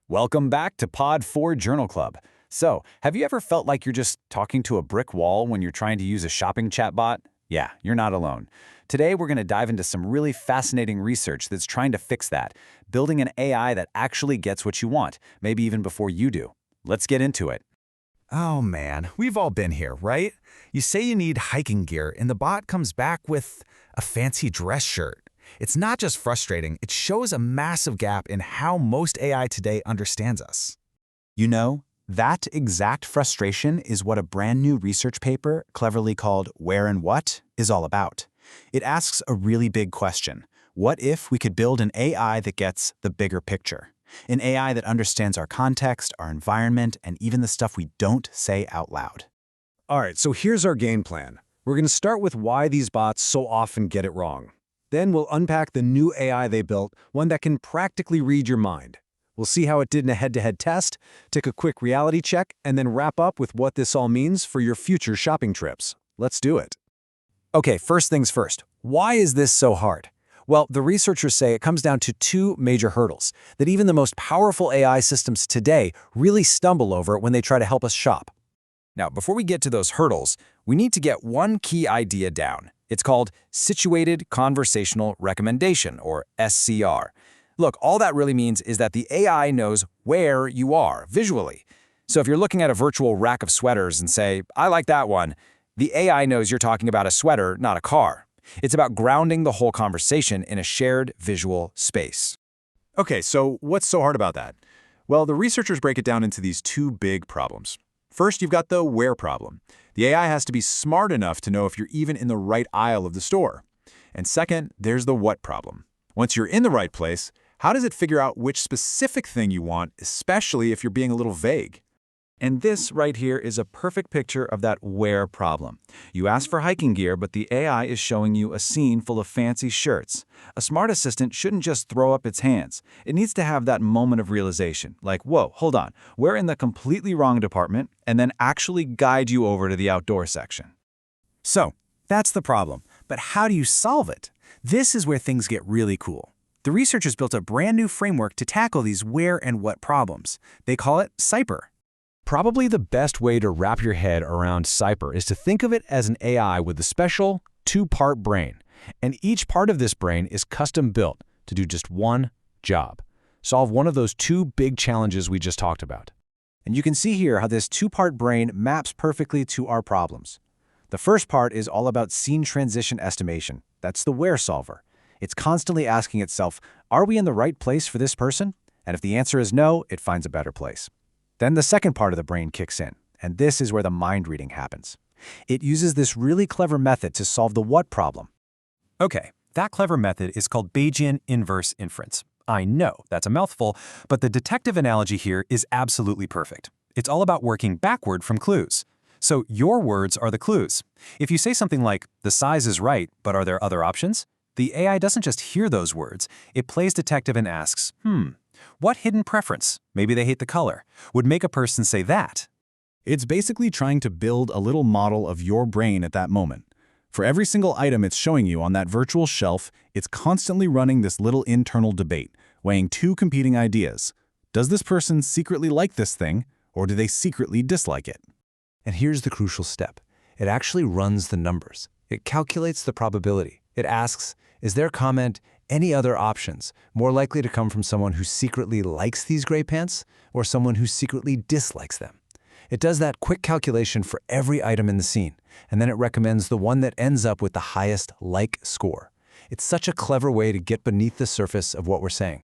Welcome back to Pod 4 Journal Club. So, have you ever felt like you're just talking to a brick wall when you're trying to use a shopping chatbot? Yeah, you're not alone. Today, we're going to dive into some really fascinating research that's trying to fix that, building an AI that actually gets what you want, maybe even before you do. Let's get into it. Oh man, we've all been here, right? You say you need hiking gear and the bot comes back with a fancy dress shirt. It's not just frustrating, it shows a massive gap in how most AI today understands us. You know, that exact frustration is what a brand new research paper, cleverly called Where and What, is all about. It asks a really big question. What if we could build an AI that gets the bigger picture? An AI that understands our context, our environment, and even the stuff we don't say out loud. All right, so here's our game plan. We're going to start with why these bots so often get it wrong. Then we'll unpack the new AI they built, one that can practically read your mind. We'll see how it did in a head-to-head test, take a quick reality check, and then wrap up with what this all means for your future shopping trips. Let's do it. Okay, first things first. Why is this so hard? Well, the researchers say it comes down to two major hurdles that even the most powerful AI systems today really stumble over when they try to help us shop. Now, before we get to those hurdles, we need to get one key idea down. It's called Situated Conversational Recommendation, or SCR. Look, all that really means is that the AI knows where you are visually. So if you're looking at a virtual rack of sweaters and say, I like that one, the AI knows you're talking about a sweater, not a car. It's about grounding the whole conversation in a shared visual space. Okay, so what's so hard about that? Well, the researchers break it down into these two big problems. First, you've got the where problem. The AI has to be smart enough to know if you're even in the right aisle of the store. And second, there's the what problem. Once you're in the right place, how does it figure out which specific thing you want, especially if you're being a little vague? And this right here is a perfect picture of that where problem. You ask for hiking gear, but the AI is showing you a scene full of fancy shirts. A smart assistant shouldn't just throw up its hands. It needs to have that moment of realization, like, whoa, hold on, we're in the completely wrong department, and then actually guide you over to the outdoor section. So, that's the problem. But how do you solve it? This is where things get really cool. The researchers built a brand new framework to tackle these where and what problems. They call it SIPR. Probably the best way to wrap your head around SIPR is to think of it as an AI with a special two-part brain. And each part of this brain is custom-built to do just one job. Solve one of those two big challenges we just talked about. And you can see here how this two-part brain maps perfectly to our problems. The first part is all about scene transition estimation. That's the where solver. It's constantly asking itself, are we in the right place for this person? And if the answer is no, it finds a better place. Then the second part of the brain kicks in, and this is where the mind reading happens. It uses this really clever method to solve the what problem. Okay, that clever method is called Bayesian inverse inference. I know, that's a mouthful, but the detective analogy here is absolutely perfect. It's all about working backward from clues. So your words are the clues. If you say something like, the size is right, but are there other options? The AI doesn't just hear those words, it plays detective and asks, what hidden preference, maybe they hate the color, would make a person say that? It's basically trying to build a little model of your brain at that moment. For every single item it's showing you on that virtual shelf, it's constantly running this little internal debate, weighing two competing ideas. Does this person secretly like this thing, or do they secretly dislike it? And here's the crucial step. It actually runs the numbers. It calculates the probability. It asks, is their comment any other options more likely to come from someone who secretly likes these gray pants or someone who secretly dislikes them? It does that quick calculation for every item in the scene, and then it recommends the one that ends up with the highest like score. It's such a clever way to get beneath the surface of what we're saying.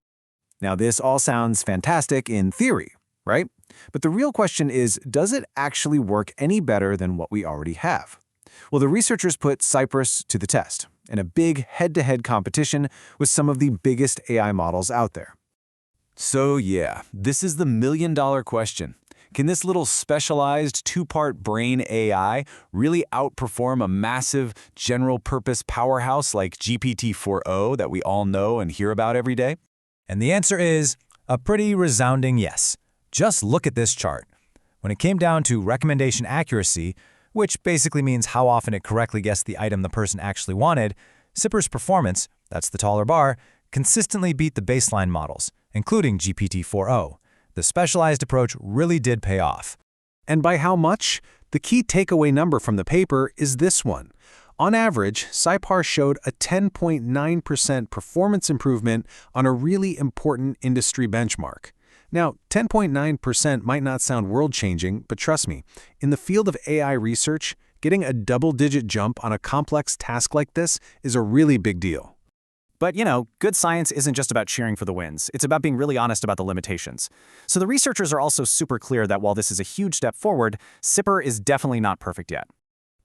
Now, this all sounds fantastic in theory, right? But the real question is, does it actually work any better than what we already have? Well, the researchers put Cypress to the test in a big head-to-head competition with some of the biggest AI models out there. So yeah, this is the million-dollar question. Can this little specialized two-part brain AI really outperform a massive general-purpose powerhouse like GPT-4o that we all know and hear about every day? And the answer is a pretty resounding yes. Just look at this chart. When it came down to recommendation accuracy, which basically means how often it correctly guessed the item the person actually wanted, SIPR's performance, that's the taller bar, consistently beat the baseline models, including GPT-4o. The specialized approach really did pay off. And by how much? The key takeaway number from the paper is this one. On average, SciPar showed a 10.9% performance improvement on a really important industry benchmark. Now, 10.9% might not sound world-changing, but trust me, in the field of AI research, getting a double-digit jump on a complex task like this is a really big deal. But, good science isn't just about cheering for the wins. It's about being really honest about the limitations. So the researchers are also super clear that while this is a huge step forward, SIPR is definitely not perfect yet.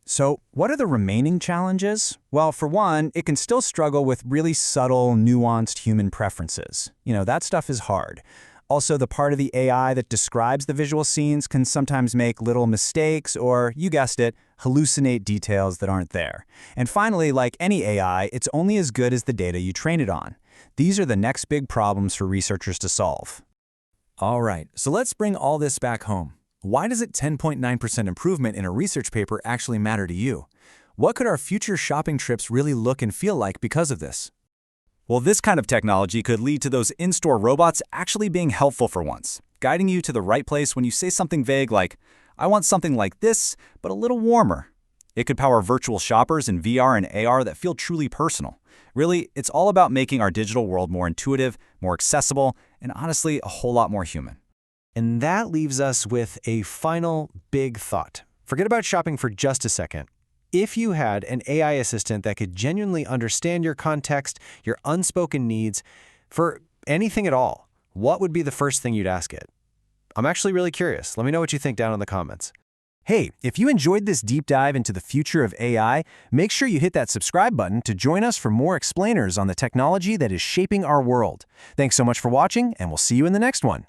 So, what are the remaining challenges? Well, for one, it can still struggle with really subtle, nuanced human preferences. That stuff is hard. Also, the part of the AI that describes the visual scenes can sometimes make little mistakes or, you guessed it, hallucinate details that aren't there. And finally, like any AI, it's only as good as the data you train it on. These are the next big problems for researchers to solve. All right, so let's bring all this back home. Why does it 10.9% improvement in a research paper actually matter to you? What could our future shopping trips really look and feel like because of this? Well, this kind of technology could lead to those in-store robots actually being helpful for once, guiding you to the right place when you say something vague like, I want something like this, but a little warmer. It could power virtual shoppers in VR and AR that feel truly personal. Really, it's all about making our digital world more intuitive, more accessible, and honestly, a whole lot more human. And that leaves us with a final big thought. Forget about shopping for just a second. If you had an AI assistant that could genuinely understand your context, your unspoken needs, for anything at all, what would be the first thing you'd ask it? I'm actually really curious. Let me know what you think down in the comments. Hey, if you enjoyed this deep dive into the future of AI, make sure you hit that subscribe button to join us for more explainers on the technology that is shaping our world. Thanks so much for watching, and we'll see you in the next one.